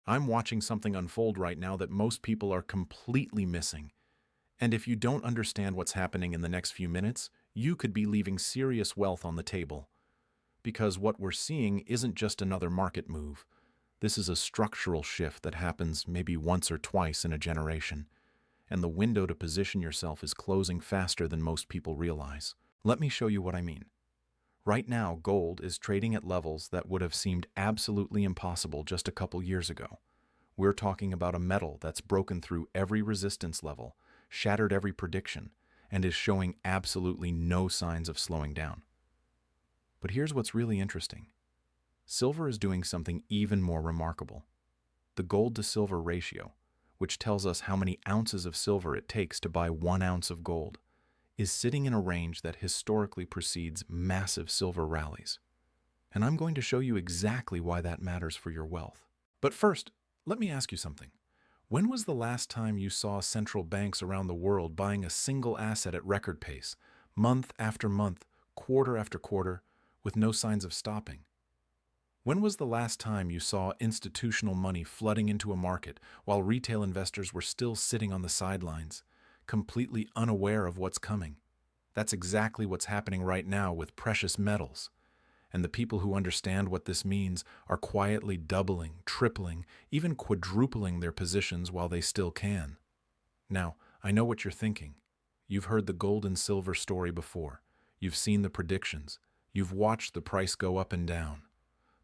I'm watching something unfold right now that most people are completely missing. And if you don't understand what's happening in the next few minutes, you could be leaving serious wealth on the table. Because what we're seeing isn't just another market move. This is a structural shift that happens maybe once or twice in a generation. And the window to position yourself is closing faster than most people realize. Let me show you what I mean. Right now, gold is trading at levels that would have seemed absolutely impossible just a couple years ago. We're talking about a metal that's broken through every resistance level, shattered every prediction, and is showing absolutely no signs of slowing down. But here's what's really interesting. Silver is doing something even more remarkable. The gold to silver ratio, which tells us how many ounces of silver it takes to buy 1 ounce of gold, is sitting in a range that historically precedes massive silver rallies. And I'm going to show you exactly why that matters for your wealth. But first, let me ask you something. When was the last time you saw central banks around the world buying a single asset at record pace, month after month, quarter after quarter, with no signs of stopping? When was the last time you saw institutional money flooding into a market while retail investors were still sitting on the sidelines, completely unaware of what's coming? That's exactly what's happening right now with precious metals. And the people who understand what this means are quietly doubling, tripling, even quadrupling their positions while they still can. Now, I know what you're thinking. You've heard the gold and silver story before. You've seen the predictions. You've watched the price go up and down.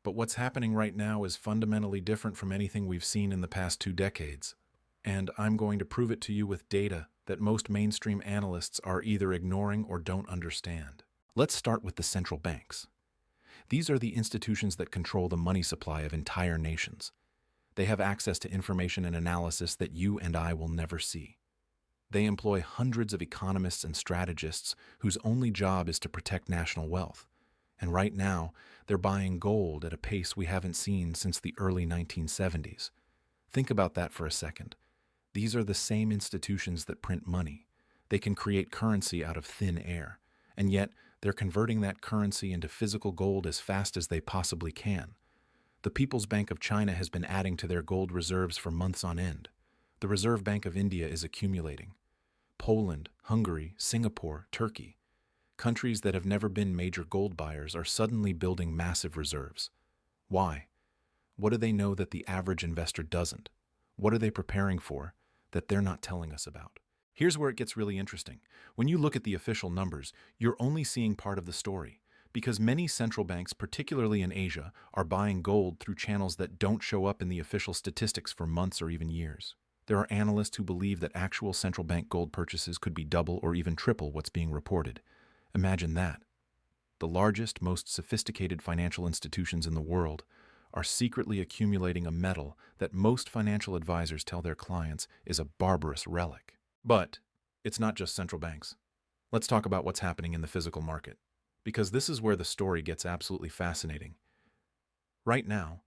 But what's happening right now is fundamentally different from anything we've seen in the past 2 decades. And I'm going to prove it to you with data that most mainstream analysts are either ignoring or don't understand. Let's start with the central banks. These are the institutions that control the money supply of entire nations. They have access to information and analysis that you and I will never see. They employ hundreds of economists and strategists whose only job is to protect national wealth. And right now, they're buying gold at a pace we haven't seen since the early 1970s. Think about that for a second. These are the same institutions that print money. They can create currency out of thin air, and yet they're converting that currency into physical gold as fast as they possibly can. The People's Bank of China has been adding to their gold reserves for months on end. The Reserve Bank of India is accumulating. Poland, Hungary, Singapore, Turkey. Countries that have never been major gold buyers are suddenly building massive reserves. Why? What do they know that the average investor doesn't? What are they preparing for that they're not telling us about? Here's where it gets really interesting. When you look at the official numbers, you're only seeing part of the story, because many central banks, particularly in Asia, are buying gold through channels that don't show up in the official statistics for months or even years. There are analysts who believe that actual central bank gold purchases could be double or even triple what's being reported. Imagine that. The largest, most sophisticated financial institutions in the world are secretly accumulating a metal that most financial advisors tell their clients is a barbarous relic. But it's not just central banks. Let's talk about what's happening in the physical market, because this is where the story gets absolutely fascinating. Right now,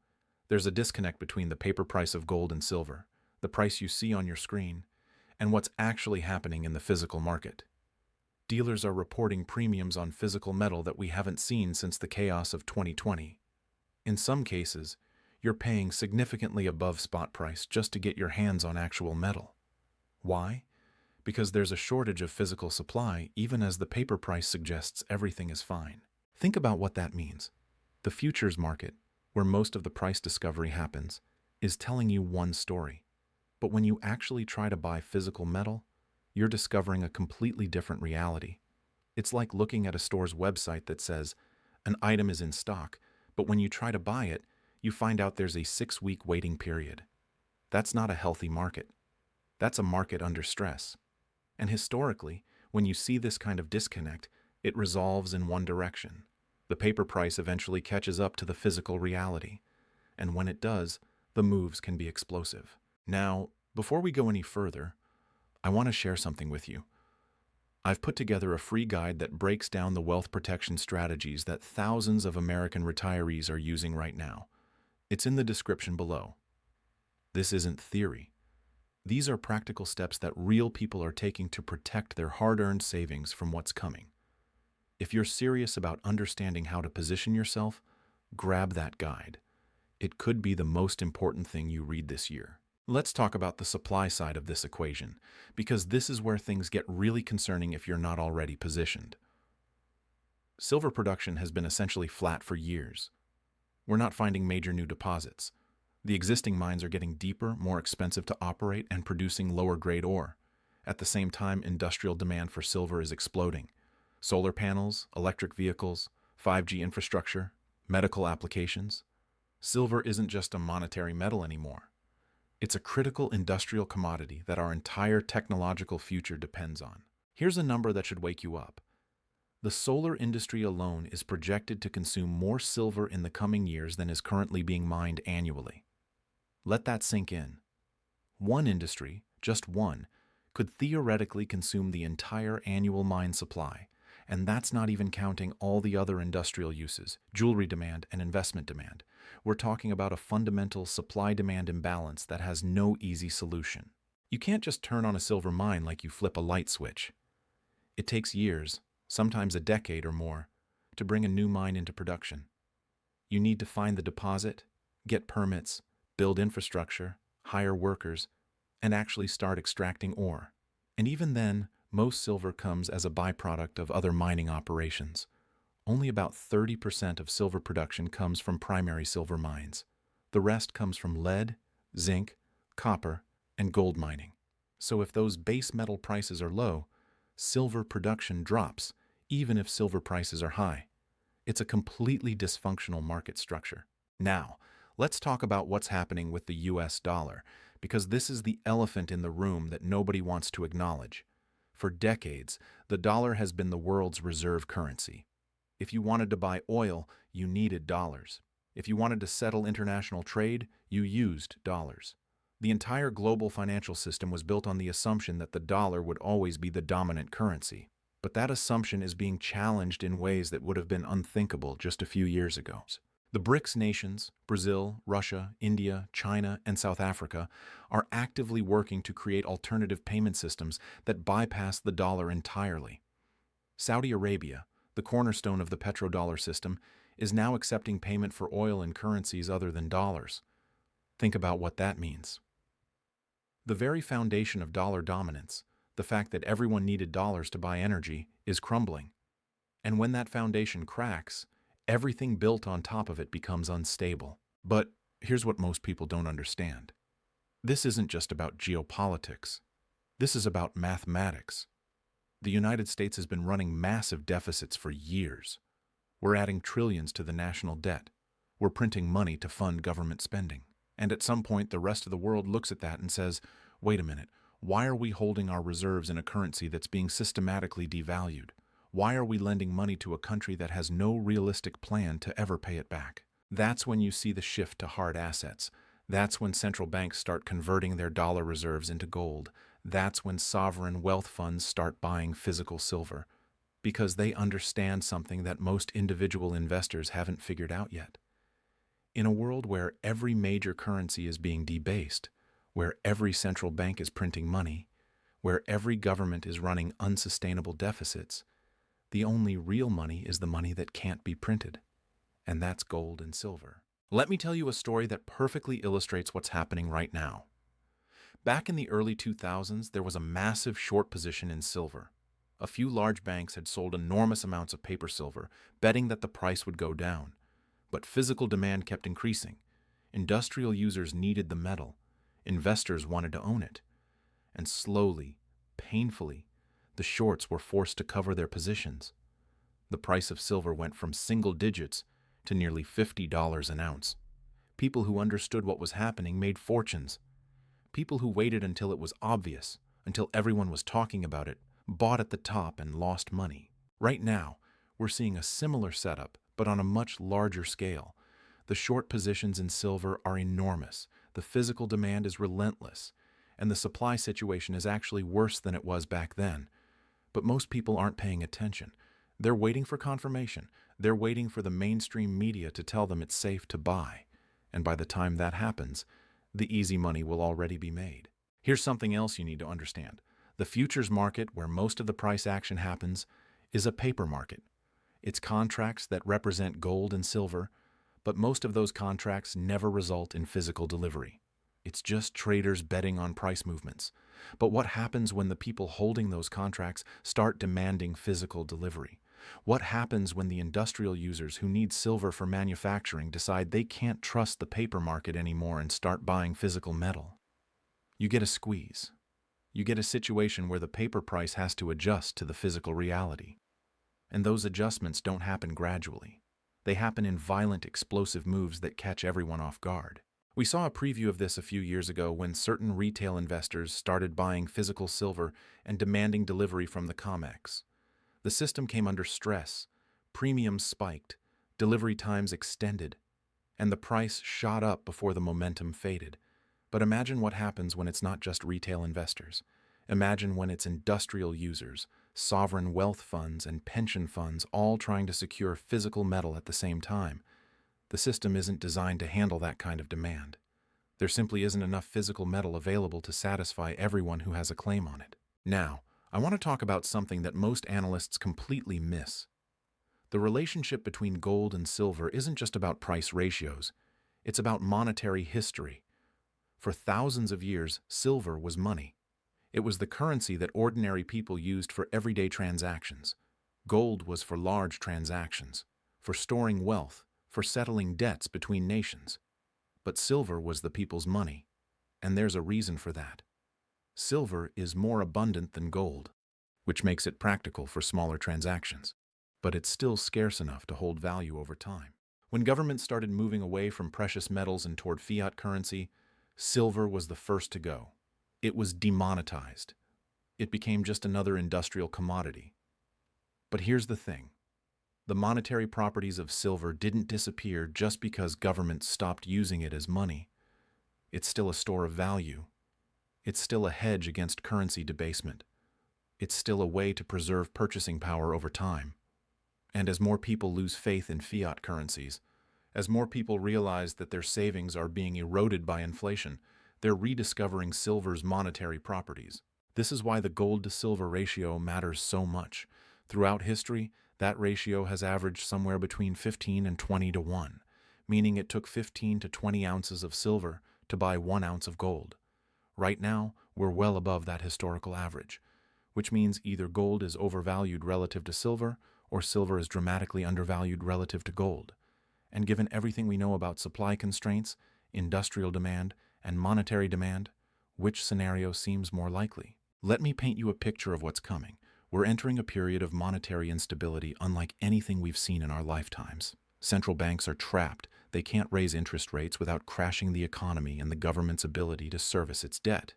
there's a disconnect between the paper price of gold and silver, the price you see on your screen, and what's actually happening in the physical market. Dealers are reporting premiums on physical metal that we haven't seen since the chaos of 2020. In some cases, you're paying significantly above spot price just to get your hands on actual metal. Why? Because there's a shortage of physical supply, even as the paper price suggests everything is fine. Think about what that means. The futures market, where most of the price discovery happens, is telling you one story. But when you actually try to buy physical metal, you're discovering a completely different reality. It's like looking at a store's website that says, an item is in stock, but when you try to buy it, you find out there's a 6-week waiting period. That's not a healthy market. That's a market under stress. And historically, when you see this kind of disconnect, it resolves in one direction. The paper price eventually catches up to the physical reality. And when it does, the moves can be explosive. Now, before we go any further, I want to share something with you. I've put together a free guide that breaks down the wealth protection strategies that thousands of American retirees are using right now. It's in the description below. This isn't theory. These are practical steps that real people are taking to protect their hard-earned savings from what's coming. If you're serious about understanding how to position yourself, grab that guide. It could be the most important thing you read this year. Let's talk about the supply side of this equation, because this is where things get really concerning if you're not already positioned. Silver production has been essentially flat for years. We're not finding major new deposits. The existing mines are getting deeper, more expensive to operate, and producing lower-grade ore. At the same time, industrial demand for silver is exploding. Solar panels, electric vehicles, 5G infrastructure, medical applications. Silver isn't just a monetary metal anymore. It's a critical industrial commodity that our entire technological future depends on. Here's a number that should wake you up. The solar industry alone is projected to consume more silver in the coming years than is currently being mined annually. Let that sink in. One industry, just one, could theoretically consume the entire annual mine supply, and that's not even counting all the other industrial uses, jewelry demand and investment demand. We're talking about a fundamental supply-demand imbalance that has no easy solution. You can't just turn on a silver mine like you flip a light switch. It takes years, sometimes a decade or more, to bring a new mine into production. You need to find the deposit, get permits, build infrastructure, hire workers, and actually start extracting ore. And even then, most silver comes as a byproduct of other mining operations. Only about 30% of silver production comes from primary silver mines. The rest comes from lead, zinc, copper, and gold mining. So if those base metal prices are low, silver production drops, even if silver prices are high. It's a completely dysfunctional market structure. Now, let's talk about what's happening with the US dollar, because this is the elephant in the room that nobody wants to acknowledge. For decades, the dollar has been the world's reserve currency. If you wanted to buy oil, you needed dollars. If you wanted to settle international trade, you used dollars. The entire global financial system was built on the assumption that the dollar would always be the dominant currency. But that assumption is being challenged in ways that would have been unthinkable just a few years ago. The BRICS nations, Brazil, Russia, India, China, and South Africa, are actively working to create alternative payment systems that bypass the dollar entirely. Saudi Arabia, the cornerstone of the petrodollar system, is now accepting payment for oil in currencies other than dollars. Think about what that means. The very foundation of dollar dominance, the fact that everyone needed dollars to buy energy, is crumbling. And when that foundation cracks, everything built on top of it becomes unstable. But here's what most people don't understand. This isn't just about geopolitics. This is about mathematics. The United States has been running massive deficits for years. We're adding trillions to the national debt. We're printing money to fund government spending. And at some point, the rest of the world looks at that and says, wait a minute, why are we holding our reserves in a currency that's being systematically devalued? Why are we lending money to a country that has no realistic plan to ever pay it back? That's when you see the shift to hard assets. That's when central banks start converting their dollar reserves into gold. That's when sovereign wealth funds start buying physical silver, because they understand something that most individual investors haven't figured out yet. In a world where every major currency is being debased, where every central bank is printing money, where every government is running unsustainable deficits, the only real money is the money that can't be printed, and that's gold and silver. Let me tell you a story that perfectly illustrates what's happening right now. Back in the early 2000s, there was a massive short position in silver. A few large banks had sold enormous amounts of paper silver, betting that the price would go down. But physical demand kept increasing. Industrial users needed the metal. Investors wanted to own it. And slowly, painfully, the shorts were forced to cover their positions. The price of silver went from single digits to nearly $50 an ounce. People who understood what was happening made fortunes. People who waited until it was obvious, until everyone was talking about it, bought at the top and lost money. Right now, we're seeing a similar setup, but on a much larger scale. The short positions in silver are enormous, the physical demand is relentless, and the supply situation is actually worse than it was back then. But most people aren't paying attention. They're waiting for confirmation. They're waiting for the mainstream media to tell them it's safe to buy. And by the time that happens, the easy money will already be made. Here's something else you need to understand. The futures market, where most of the price action happens, is a paper market. It's contracts that represent gold and silver, But most of those contracts never result in physical delivery. It's just traders betting on price movements. But what happens when the people holding those contracts start demanding physical delivery? What happens when the industrial users who need silver for manufacturing decide they can't trust the paper market anymore and start buying physical metal? You get a squeeze. You get a situation where the paper price has to adjust to the physical reality. And those adjustments don't happen gradually. They happen in violent, explosive moves that catch everyone off guard. We saw a preview of this a few years ago when certain retail investors started buying physical silver and demanding delivery from the COMEX. The system came under stress, premiums spiked, delivery times extended, and the price shot up before the momentum faded. But imagine what happens when it's not just retail investors. Imagine when it's industrial users, sovereign wealth funds, and pension funds all trying to secure physical metal at the same time. The system isn't designed to handle that kind of demand. There simply isn't enough physical metal available to satisfy everyone who has a claim on it. Now, I want to talk about something that most analysts completely miss. The relationship between gold and silver isn't just about price ratios. It's about monetary history. For thousands of years, silver was money. It was the currency that ordinary people used for everyday transactions. Gold was for large transactions, for storing wealth, for settling debts between nations. But silver was the people's money, and there's a reason for that. Silver is more abundant than gold, which makes it practical for smaller transactions, but it's still scarce enough to hold value over time. When governments started moving away from precious metals and toward fiat currency, silver was the first to go. It was demonetized. It became just another industrial commodity. But here's the thing. The monetary properties of silver didn't disappear just because governments stopped using it as money. It's still a store of value. It's still a hedge against currency debasement. It's still a way to preserve purchasing power over time. And as more people lose faith in fiat currencies, as more people realize that their savings are being eroded by inflation, they're rediscovering silver's monetary properties. This is why the gold-to-silver ratio matters so much. Throughout history, that ratio has averaged somewhere between 15 and 20 to 1, meaning it took 15 to 20 ounces of silver to buy 1 ounce of gold. Right now, we're well above that historical average, which means either gold is overvalued relative to silver or silver is dramatically undervalued relative to gold. And given everything we know about supply constraints, industrial demand, and monetary demand, which scenario seems more likely? Let me paint you a picture of what's coming. We're entering a period of monetary instability unlike anything we've seen in our lifetimes. Central banks are trapped. They can't raise interest rates without crashing the economy and the government's ability to service its debt.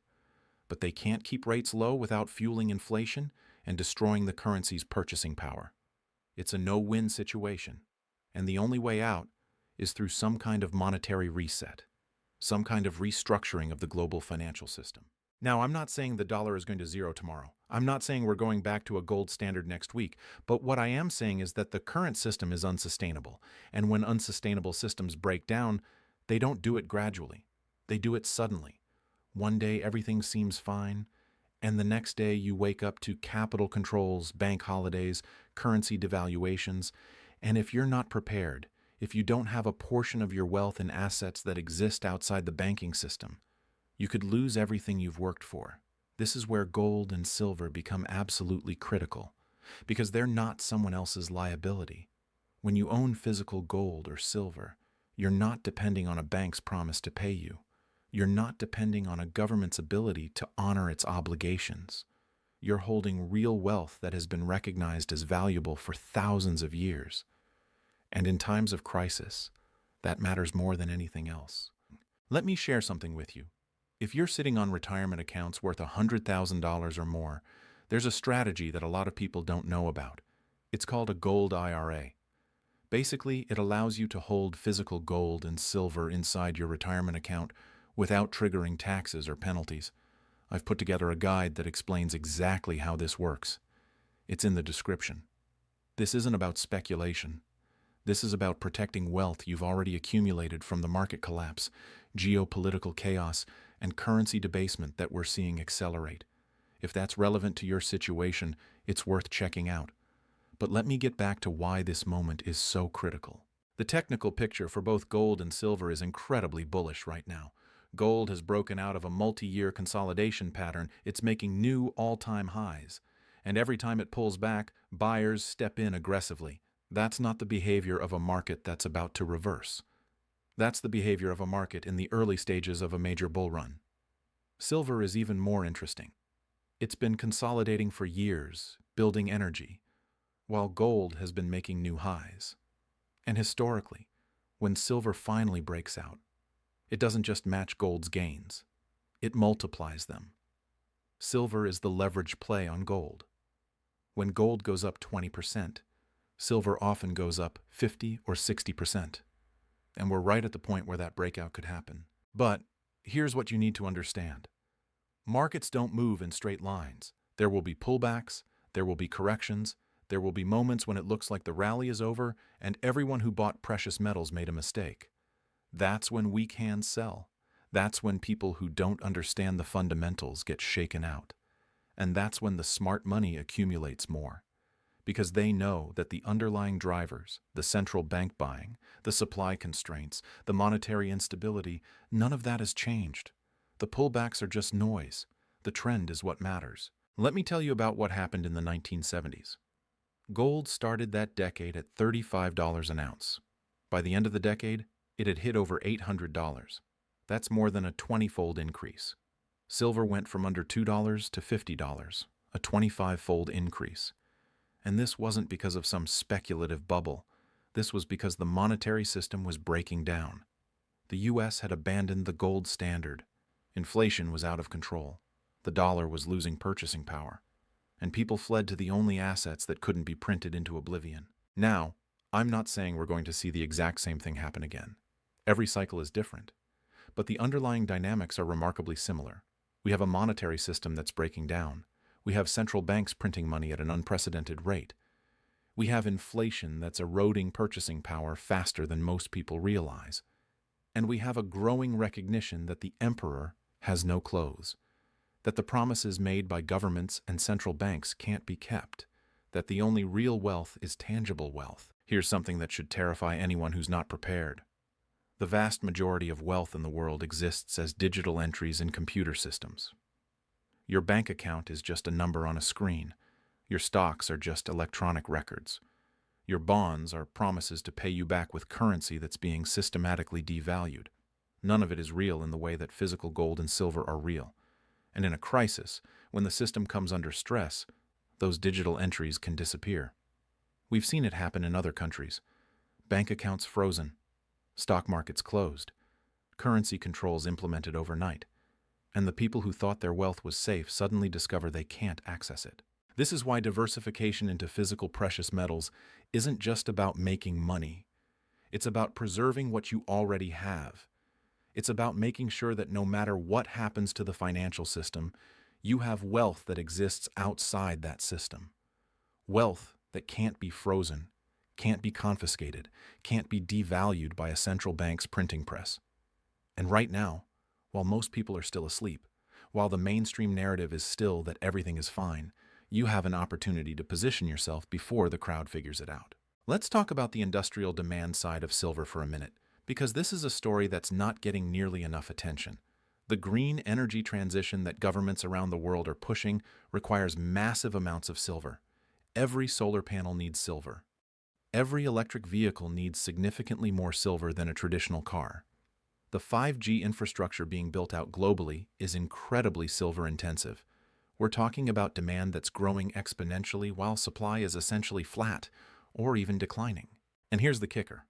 But they can't keep rates low without fueling inflation and destroying the currency's purchasing power. It's a no-win situation, and the only way out is through some kind of monetary reset, some kind of restructuring of the global financial system. Now, I'm not saying the dollar is going to zero tomorrow. I'm not saying we're going back to a gold standard next week, but what I am saying is that the current system is unsustainable, and when unsustainable systems break down, they don't do it gradually. They do it suddenly. One day everything seems fine, and the next day you wake up to capital controls, bank holidays, currency devaluations, and if you're not prepared, if you don't have a portion of your wealth and assets that exist outside the banking system, you could lose everything you've worked for. This is where gold and silver become absolutely critical, because they're not someone else's liability. When you own physical gold or silver, you're not depending on a bank's promise to pay you. You're not depending on a government's ability to honor its obligations. You're holding real wealth that has been recognized as valuable for thousands of years. And in times of crisis, that matters more than anything else. Let me share something with you. If you're sitting on retirement accounts worth $100,000 or more, there's a strategy that a lot of people don't know about. It's called a gold IRA. Basically, it allows you to hold physical gold and silver inside your retirement account without triggering taxes or penalties. I've put together a guide that explains exactly how this works. It's in the description. This isn't about speculation. This is about protecting wealth you've already accumulated from the market collapse, geopolitical chaos, and currency debasement that we're seeing accelerate. If that's relevant to your situation, it's worth checking out. But let me get back to why this moment is so critical. The technical picture for both gold and silver is incredibly bullish right now. Gold has broken out of a multi-year consolidation pattern. It's making new all-time highs. And every time it pulls back, buyers step in aggressively. That's not the behavior of a market that's about to reverse. That's the behavior of a market in the early stages of a major bull run. Silver is even more interesting. It's been consolidating for years, building energy, while gold has been making new highs. And historically, when silver finally breaks out, it doesn't just match gold's gains, it multiplies them. Silver is the leverage play on gold. When gold goes up 20%, silver often goes up 50 or 60%. And we're right at the point where that breakout could happen. But here's what you need to understand. Markets don't move in straight lines. There will be pullbacks, there will be corrections, there will be moments when it looks like the rally is over and everyone who bought precious metals made a mistake. That's when weak hands sell. That's when people who don't understand the fundamentals get shaken out. And that's when the smart money accumulates more. Because they know that the underlying drivers, the central bank buying, the supply constraints, the monetary instability, none of that has changed. The pullbacks are just noise. The trend is what matters. Let me tell you about what happened in the 1970s. Gold started that decade at $35 an ounce. By the end of the decade, it had hit over $800. That's more than a 20-fold increase. Silver went from under $2 to $50, a 25-fold increase. And this wasn't because of some speculative bubble. This was because the monetary system was breaking down. The U.S. had abandoned the gold standard. Inflation was out of control. The dollar was losing purchasing power. And people fled to the only assets that couldn't be printed into oblivion. Now, I'm not saying we're going to see the exact same thing happen again. Every cycle is different. But the underlying dynamics are remarkably similar. We have a monetary system that's breaking down. We have central banks printing money at an unprecedented rate. We have inflation that's eroding purchasing power faster than most people realize. And we have a growing recognition that the emperor has no clothes, that the promises made by governments and central banks can't be kept, that the only real wealth is tangible wealth. Here's something that should terrify anyone who's not prepared. The vast majority of wealth in the world exists as digital entries in computer systems. Your bank account is just a number on a screen. Your stocks are just electronic records. Your bonds are promises to pay you back with currency that's being systematically devalued. None of it is real in the way that physical gold and silver are real. And in a crisis, when the system comes under stress, those digital entries can disappear. We've seen it happen in other countries. Bank accounts frozen. Stock markets closed. Currency controls implemented overnight. And the people who thought their wealth was safe suddenly discover they can't access it. This is why diversification into physical precious metals isn't just about making money. It's about preserving what you already have. It's about making sure that no matter what happens to the financial system, you have wealth that exists outside that system. Wealth that can't be frozen, can't be confiscated, can't be devalued by a central bank's printing press. And right now, while most people are still asleep, while the mainstream narrative is still that everything is fine, you have an opportunity to position yourself before the crowd figures it out. Let's talk about the industrial demand side of silver for a minute, because this is a story that's not getting nearly enough attention. The green energy transition that governments around the world are pushing requires massive amounts of silver. Every solar panel needs silver. Every electric vehicle needs significantly more silver than a traditional car. The 5G infrastructure being built out globally is incredibly silver-intensive. We're talking about demand that's growing exponentially while supply is essentially flat or even declining. And here's the kicker.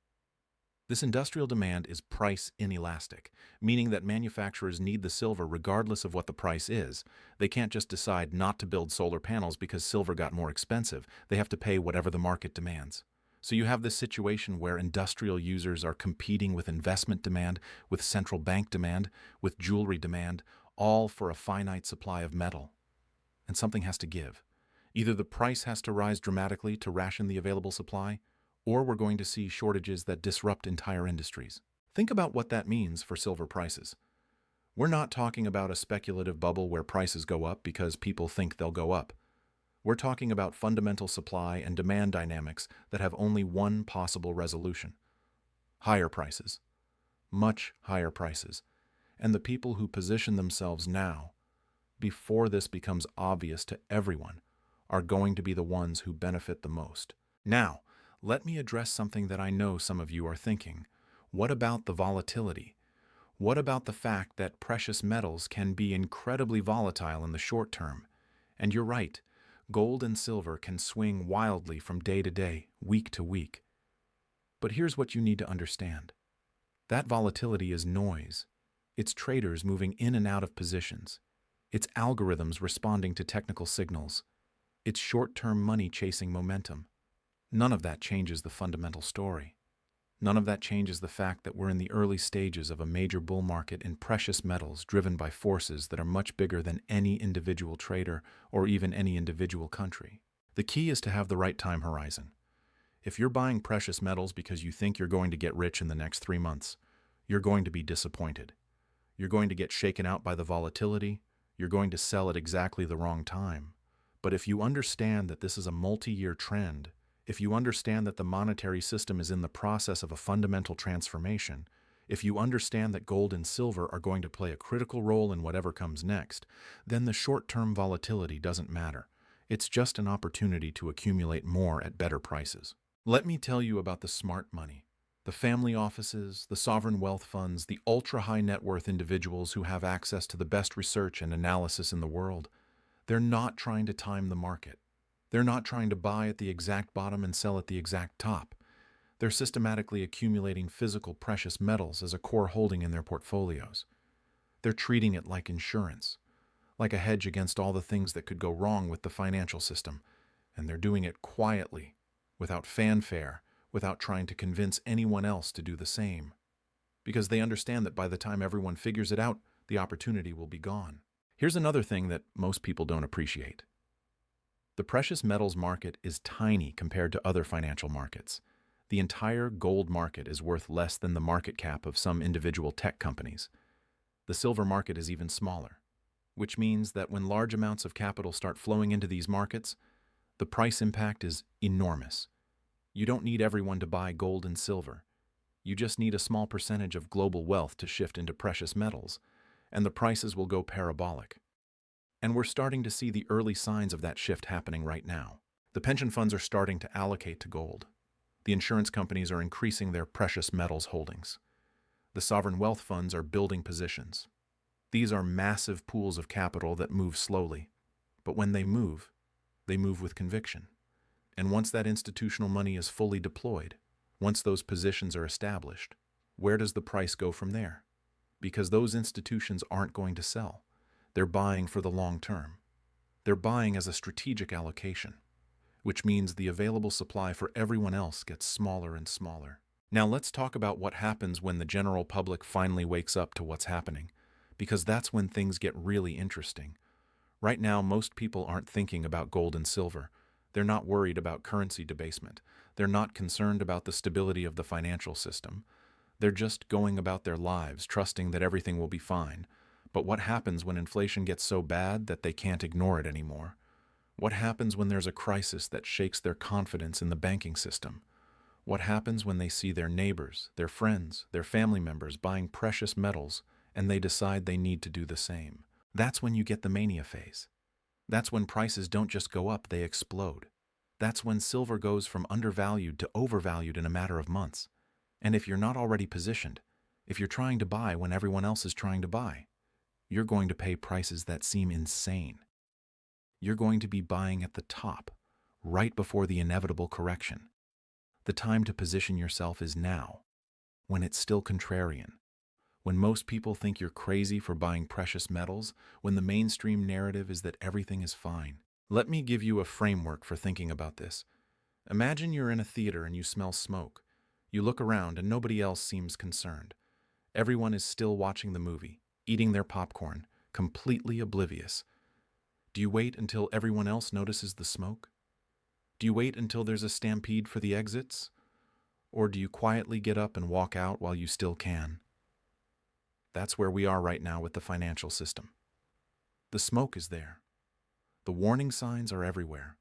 This industrial demand is price inelastic, meaning that manufacturers need the silver regardless of what the price is. They can't just decide not to build solar panels because silver got more expensive. They have to pay whatever the market demands. So you have this situation where industrial users are competing with investment demand, with central bank demand, with jewelry demand, all for a finite supply of metal. And something has to give. Either the price has to rise dramatically to ration the available supply, or we're going to see shortages that disrupt entire industries. Think about what that means for silver prices. We're not talking about a speculative bubble where prices go up because people think they'll go up. We're talking about fundamental supply and demand dynamics that have only one possible resolution: Higher prices. Much higher prices. And the people who position themselves now, before this becomes obvious to everyone, are going to be the ones who benefit the most. Now, let me address something that I know some of you are thinking. What about the volatility? What about the fact that precious metals can be incredibly volatile in the short term? And you're right, gold and silver can swing wildly from day to day, week to week. But here's what you need to understand. That volatility is noise. It's traders moving in and out of positions. It's algorithms responding to technical signals. It's short-term money chasing momentum. None of that changes the fundamental story. None of that changes the fact that we're in the early stages of a major bull market in precious metals driven by forces that are much bigger than any individual trader or even any individual country. The key is to have the right time horizon. If you're buying precious metals because you think you're going to get rich in the next 3 months, you're going to be disappointed. You're going to get shaken out by the volatility. You're going to sell at exactly the wrong time. But if you understand that this is a multi-year trend, if you understand that the monetary system is in the process of a fundamental transformation, if you understand that gold and silver are going to play a critical role in whatever comes next, then the short-term volatility doesn't matter. It's just an opportunity to accumulate more at better prices. Let me tell you about the smart money. The family offices, the sovereign wealth funds, the ultra-high net worth individuals who have access to the best research and analysis in the world. They're not trying to time the market. They're not trying to buy at the exact bottom and sell at the exact top. They're systematically accumulating physical precious metals as a core holding in their portfolios. They're treating it like insurance, like a hedge against all the things that could go wrong with the financial system. And they're doing it quietly, without fanfare, without trying to convince anyone else to do the same. Because they understand that by the time everyone figures it out, the opportunity will be gone. Here's another thing that most people don't appreciate. The precious metals market is tiny compared to other financial markets. The entire gold market is worth less than the market cap of some individual tech companies. The silver market is even smaller, which means that when large amounts of capital start flowing into these markets, the price impact is enormous. You don't need everyone to buy gold and silver. You just need a small percentage of global wealth to shift into precious metals, and the prices will go parabolic. And we're starting to see the early signs of that shift happening right now. The pension funds are starting to allocate to gold. The insurance companies are increasing their precious metals holdings. The sovereign wealth funds are building positions. These are massive pools of capital that move slowly. But when they move with conviction. And once that institutional money is fully deployed, once those positions are established, where does the price go from there? Because those institutions aren't going to sell. They're buying for the long term. They're buying as a strategic allocation, which means the available supply for everyone else gets smaller and smaller. Now let's talk about what happens when the general public finally wakes up to what's happening, because that's when things get really interesting. Right now, most people aren't thinking about gold and silver. They're not worried about currency debasement. They're not concerned about the stability of the financial system. They're just going about their lives, trusting that everything will be fine. But what happens when inflation gets so bad that they can't ignore it anymore? What happens when there's a crisis that shakes their confidence in the banking system? What happens when they see their neighbors, their friends, their family members buying precious metals and they decide they need to do the same? That's when you get the mania phase. That's when prices don't just go up, they explode. That's when silver goes from undervalued to overvalued in a matter of months. And if you're not already positioned, if you're trying to buy when everyone else is trying to buy, you're going to pay prices that seem insane. You're going to be buying at the top, right before the inevitable correction. The time to position yourself is now, when it's still contrarian. When most people think you're crazy for buying precious metals, when the mainstream narrative is that everything is fine. Let me give you a framework for thinking about this. Imagine you're in a theater and you smell smoke. You look around and nobody else seems concerned. Everyone is still watching the movie, eating their popcorn, completely oblivious. Do you wait until everyone else notices the smoke? Do you wait until there's a stampede for the exits? Or do you quietly get up and walk out while you still can? That's where we are right now with the financial system. The smoke is there. The warning signs are everywhere.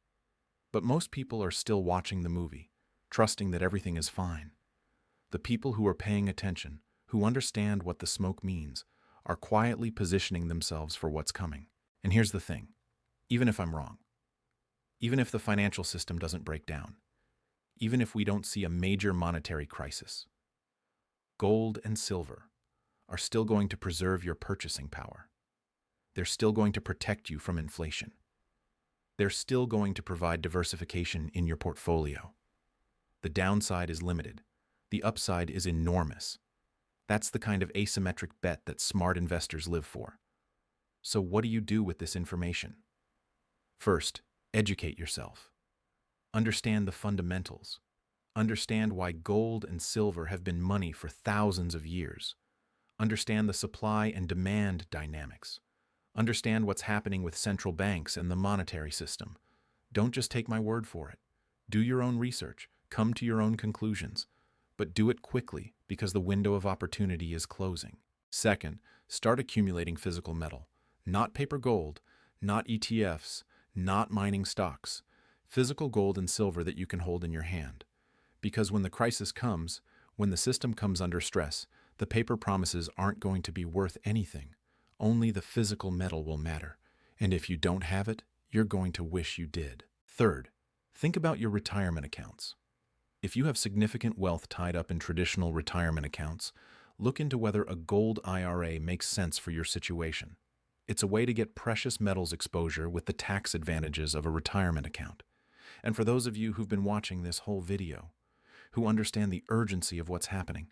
But most people are still watching the movie, trusting that everything is fine. The people who are paying attention, who understand what the smoke means, are quietly positioning themselves for what's coming. And here's the thing, even if I'm wrong, even if the financial system doesn't break down, even if we don't see a major monetary crisis, gold and silver are still going to preserve your purchasing power. They're still going to protect you from inflation. They're still going to provide diversification in your portfolio. The downside is limited. The upside is enormous. That's the kind of asymmetric bet that smart investors live for. So what do you do with this information? First, educate yourself. Understand the fundamentals. Understand why gold and silver have been money for thousands of years. Understand the supply and demand dynamics. Understand what's happening with central banks and the monetary system. Don't just take my word for it. Do your own research. Come to your own conclusions. But do it quickly because the window of opportunity is closing. Second, start accumulating physical metal. Not paper gold, not ETFs, not mining stocks. Physical gold and silver that you can hold in your hand. Because when the crisis comes, when the system comes under stress, the paper promises aren't going to be worth anything. Only the physical metal will matter. And if you don't have it, you're going to wish you did. Third, think about your retirement accounts. If you have significant wealth tied up in traditional retirement accounts, look into whether a gold IRA makes sense for your situation. It's a way to get precious metals exposure with the tax advantages of a retirement account. And for those of you who've been watching this whole video, who understand the urgency of what's happening,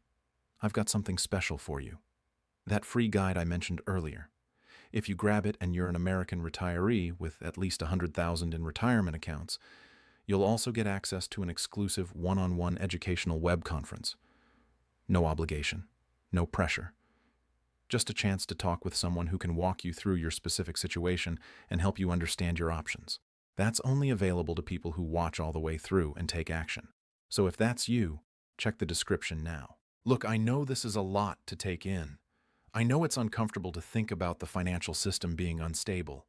I've got something special for you. That free guide I mentioned earlier. If you grab it and you're an American retiree with at least $100,000 in retirement accounts, you'll also get access to an exclusive one-on-one educational web conference. No obligation, no pressure. Just a chance to talk with someone who can walk you through your specific situation and help you understand your options. That's only available to people who watch all the way through and take action. So if that's you, check the description now. Look, I know this is a lot to take in. I know it's uncomfortable to think about the financial system being unstable.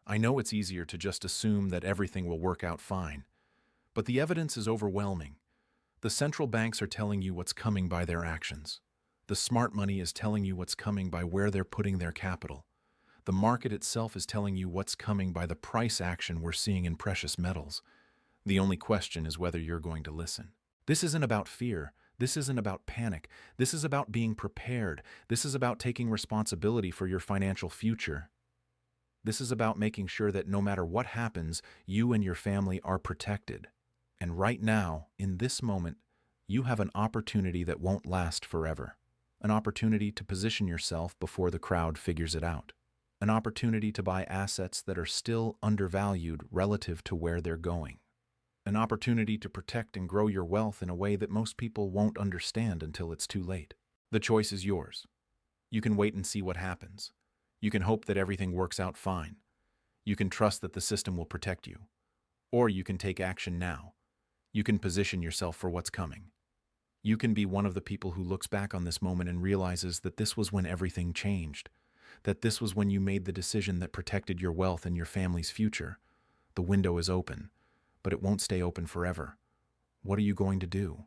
I know it's easier to just assume that everything will work out fine. But the evidence is overwhelming. The central banks are telling you what's coming by their actions. The smart money is telling you what's coming by where they're putting their capital. The market itself is telling you what's coming by the price action we're seeing in precious metals. The only question is whether you're going to listen. This isn't about fear. This isn't about panic. This is about being prepared. This is about taking responsibility for your financial future. This is about making sure that no matter what happens, you and your family are protected. And right now, in this moment, you have an opportunity that won't last forever. An opportunity to position yourself before the crowd figures it out. An opportunity to buy assets that are still undervalued relative to where they're going. An opportunity to protect and grow your wealth in a way that most people won't understand until it's too late. The choice is yours. You can wait and see what happens. You can hope that everything works out fine. You can trust that the system will protect you. Or you can take action now. You can position yourself for what's coming. You can be one of the people who looks back on this moment and realizes that this was when everything changed. That this was when you made the decision that protected your wealth and your family's future. The window is open. But it won't stay open forever. What are you going to do?